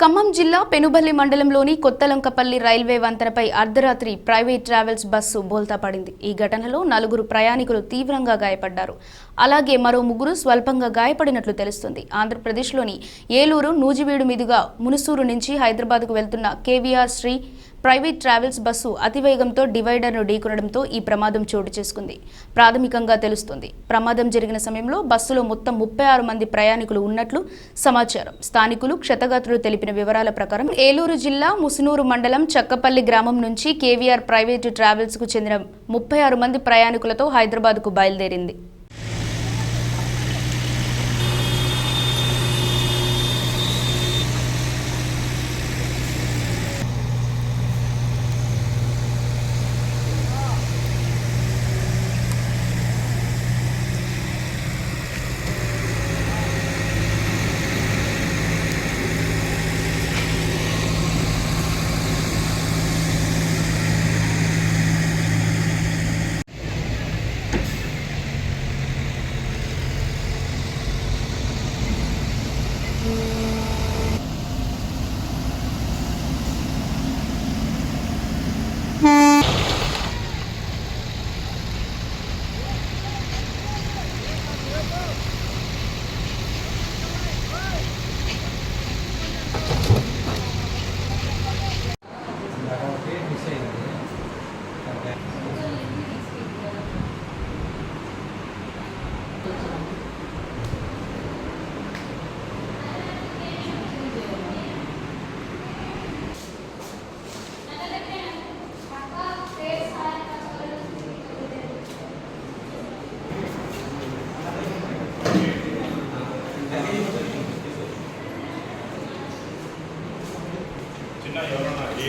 ఖమ్మం జిల్లా పెనుబల్లి మండలంలోని కొత్తలంకపల్లి రైల్వే వంతెనపై అర్ధరాత్రి ప్రైవేట్ ట్రావెల్స్ బస్సు బోల్తా పడింది. ఈ ఘటనలో 4 ప్రయాణికులు తీవ్రంగా గాయపడ్డారు. అలాగే మరో 3 స్వల్పంగా గాయపడినట్లు తెలుస్తుంది. ఆంధ్రప్రదేశ్లోని ఏలూరు నూజివీడు మీదుగా మునుసూరు నుంచి హైదరాబాద్కు వెళ్తున్న KVR Sri private travels bus అతివేగంతో డివైడర్ను ఢీకొనడంతో ఈ ప్రమాదం చోటు చేసుకుంది. ప్రాథమికంగా తెలుస్తుంది. ప్రమాదం జరిగిన సమయంలో బస్సులో మొత్తం 36 మంది ప్రయాణికులు ఉన్నట్లు సమాచారం. స్థానికులు క్షతగాత్రులు తెలిపిన వివరాల ప్రకారం ఏలూరు జిల్లా ముసునూరు మండలం చక్కపల్లి గ్రామం నుంచి కేవీఆర్ ప్రైవేట్ ట్రావెల్స్కు చెందిన 36 మంది ప్రయాణికులతో హైదరాబాద్కు బయలుదేరింది.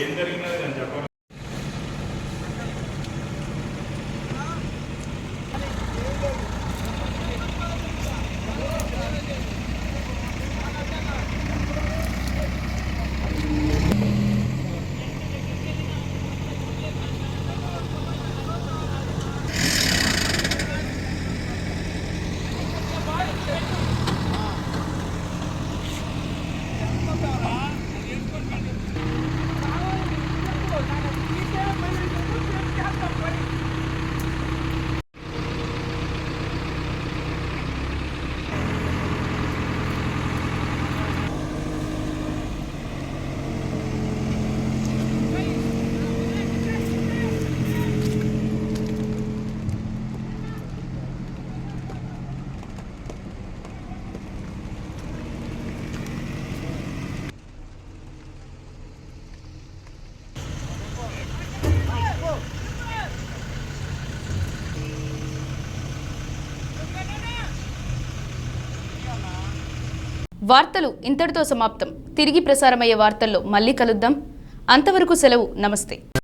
ఏం జరిగినది అని చెప్పాలి. వార్తలు ఇంతటితో సమాప్తం. తిరిగి ప్రసారమయ్యే వార్తల్లో మళ్ళీ కలుద్దాం. అంతవరకు సెలవు. నమస్తే.